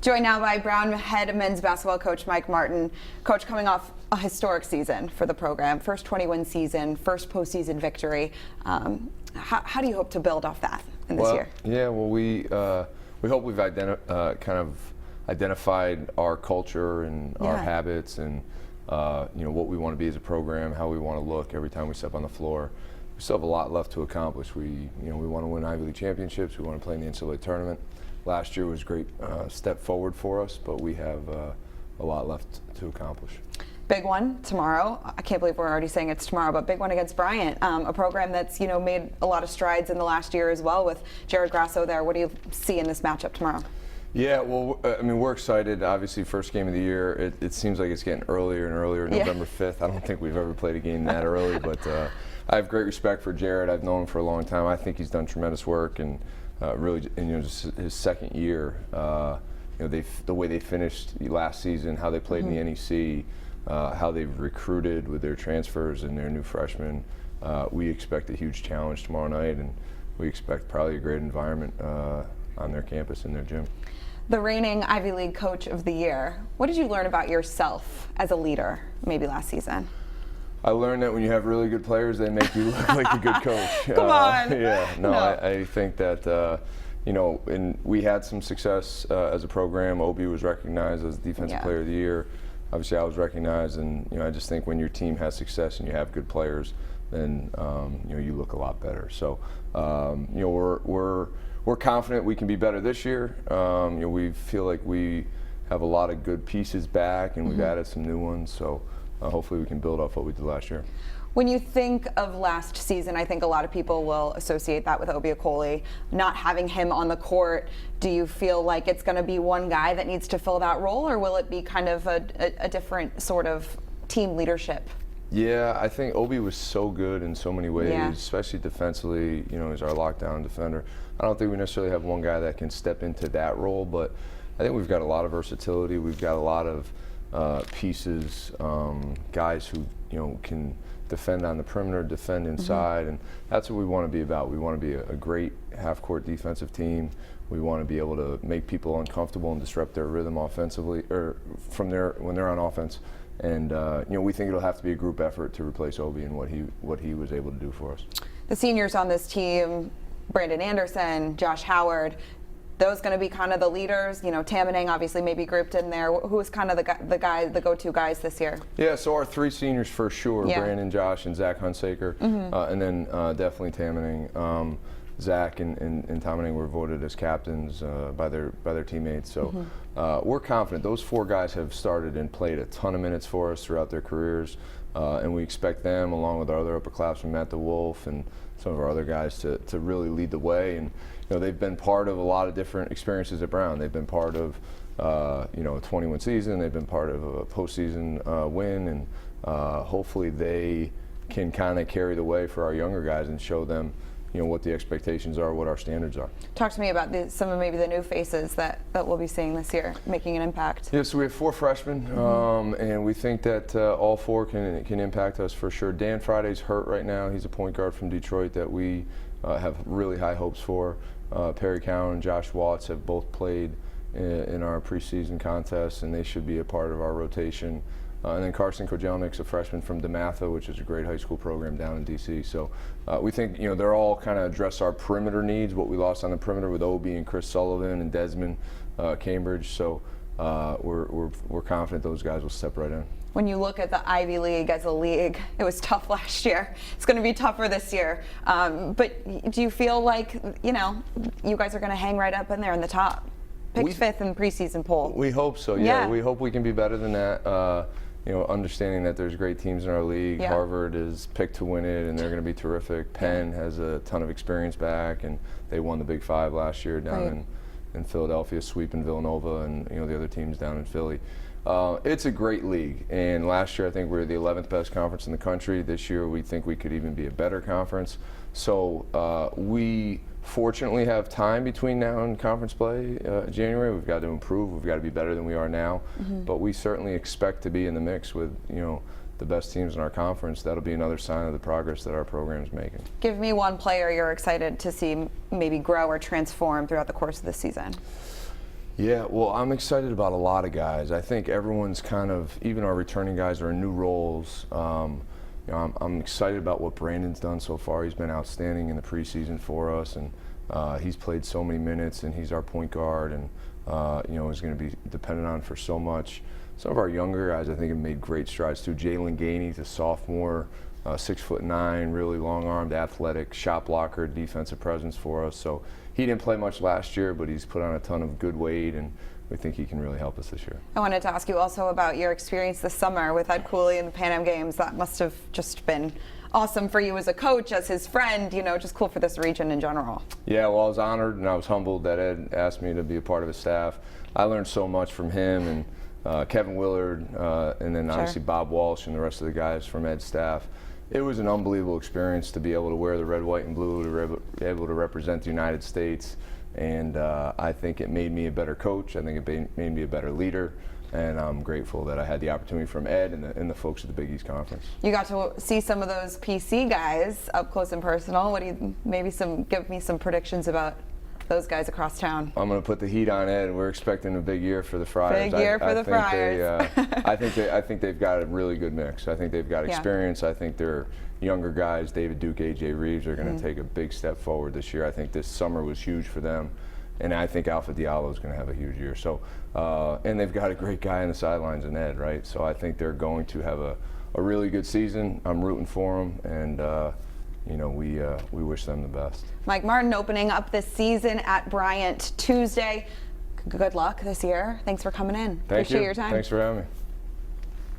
Joined now by Brown head men's basketball coach Mike Martin. Coach, coming off a historic season for the program, first 20-win season, first postseason victory. How do you hope to build off that in this year? Yeah, well, we hope we've identified our culture and our habits and what we want to be as a program, how we want to look every time we step on the floor. We still have a lot left to accomplish. We want to win Ivy League championships. We want to play in the NCAA tournament. Last year was a great step forward for us, but we have a lot left to accomplish. Big one tomorrow. I can't believe we're already saying it's tomorrow, but big one against Bryant, a program that's made a lot of strides in the last year as well with Jared Grasso there. What do you see in this matchup tomorrow? Yeah, well, I mean, we're excited. Obviously, first game of the year. It seems like it's getting earlier and earlier. November 5th. I don't think we've ever played a game that early, but I have great respect for Jared. I've known him for a long time. I think he's done tremendous work, and really, just his second year. The way they finished last season, how they played in the NEC, how they've recruited with their transfers and their new freshmen. We expect a huge challenge tomorrow night, and we expect probably a great environment on their campus in their gym. The reigning Ivy League Coach of the Year. What did you learn about yourself as a leader maybe last season? I learned that when you have really good players, they make you look like a good coach. Come on. No. I think that, and we had some success as a program. Obi was recognized as Defensive Player of the Year. Obviously, I was recognized, and I just think when your team has success and you have good players, then you look a lot better. So, we're confident we can be better this year. We feel like we have a lot of good pieces back, and we've added some new ones. So. Hopefully we can build off what we did last year. When you think of last season, I think a lot of people will associate that with Obi Okoli. Not having him on the court, do you feel like it's going to be one guy that needs to fill that role, or will it be kind of a different sort of team leadership? Yeah, I think Obi was so good in so many ways, especially defensively. He's our lockdown defender. I don't think we necessarily have one guy that can step into that role, but I think we've got a lot of versatility. We've got a lot of pieces, guys who can defend on the perimeter, defend inside, and that's what we want to be about. We want to be a great half-court defensive team. We want to be able to make people uncomfortable and disrupt their rhythm offensively, or when they're on offense. And we think it'll have to be a group effort to replace Obi and what he was able to do for us. The seniors on this team, Brandon Anderson, Josh Howard. Those going to be kind of the leaders, Tamanang obviously maybe grouped in there. Who is kind of the go-to guys this year? Yeah, so our three seniors for sure, Brandon, Josh, and Zach Hunsaker, and then definitely Tamanang. Zach and Tamanang were voted as captains by their teammates. So we're confident. Those four guys have started and played a ton of minutes for us throughout their careers, and we expect them, along with our other upperclassmen, Matt DeWolf, and some of our other guys to really lead the way. And they've been part of a lot of different experiences at Brown. They've been part of a 20-win season. They've been part of a postseason win, and hopefully they can kind of carry the way for our younger guys and show them what the expectations are, what our standards are. Talk to me about some of maybe the new faces that we'll be seeing this year making an impact. Yeah, so we have four freshmen, and we think that all four can impact us for sure. Dan Friday's hurt right now. He's a point guard from Detroit that we have really high hopes for. Perry Cowan and Josh Watts have both played in our preseason contests, and they should be a part of our rotation. And then Carson Kojelnik's a freshman from DeMatha, which is a great high school program down in D.C. So we think they're all kind of address our perimeter needs, what we lost on the perimeter with Obi and Chris Sullivan and Desmond Cambridge. So we're confident those guys will step right in. When you look at the Ivy League as a league, it was tough last year. It's going to be tougher this year. But do you feel like you guys are going to hang right up in there in the top? Picked fifth in the preseason poll. We hope so. Yeah, we hope we can be better than that. Understanding that there's great teams in our league. Harvard is picked to win it, and they're going to be terrific. Penn has a ton of experience back, and they won the Big Five last year down in Philadelphia, sweeping Villanova and the other teams down in Philly. It's a great league, and last year I think we were the 11th best conference in the country. This year we think we could even be a better conference. So we fortunately have time between now and conference play January. We've got to improve. We've got to be better than we are now. But we certainly expect to be in the mix with the best teams in our conference. That'll be another sign of the progress that our program is making. Give me one player you're excited to see maybe grow or transform throughout the course of the season. Yeah, well, I'm excited about a lot of guys. I think everyone's kind of, even our returning guys are in new roles. You know, I'm excited about what Brandon's done so far. He's been outstanding in the preseason for us, and he's played so many minutes, and he's our point guard, and you know, is going to be dependent on for so much. Some of our younger guys, I think, have made great strides too. Jalen Gainey's a sophomore, 6'9", really long-armed, athletic, shot blocker, defensive presence for us. So he didn't play much last year, but he's put on a ton of good weight, and we think he can really help us this year. I wanted to ask you also about your experience this summer with Ed Cooley in the Pan Am Games. That must have just been awesome for you as a coach, as his friend, you know, just cool for this region in general. Yeah, well, I was honored and I was humbled that Ed asked me to be a part of his staff. I learned so much from him and Kevin Willard, and then obviously Bob Walsh and the rest of the guys from Ed's staff. It was an unbelievable experience to be able to wear the red, white, and blue, to be able to represent the United States. And I think it made me a better coach. I think it made me a better leader. And I'm grateful that I had the opportunity from Ed and the folks at the Big East Conference. You got to see some of those PC guys up close and personal. What do you, maybe give me some predictions about those guys across town? I'm going to put the heat on Ed. We're expecting a big year for the Friars. Big year for the Friars. I think they've got a really good mix. I think they've got experience. I think they're younger guys. David Duke, AJ Reeves are going to take a big step forward this year. I think this summer was huge for them. And I think Alpha Diallo is going to have a huge year. So, and they've got a great guy on the sidelines in Ed, right? So I think they're going to have a really good season. I'm rooting for them, and you know, we wish them the best. Mike Martin opening up this season at Bryant Tuesday. Good luck this year. Thanks for coming in. Appreciate your time. Thanks for having me.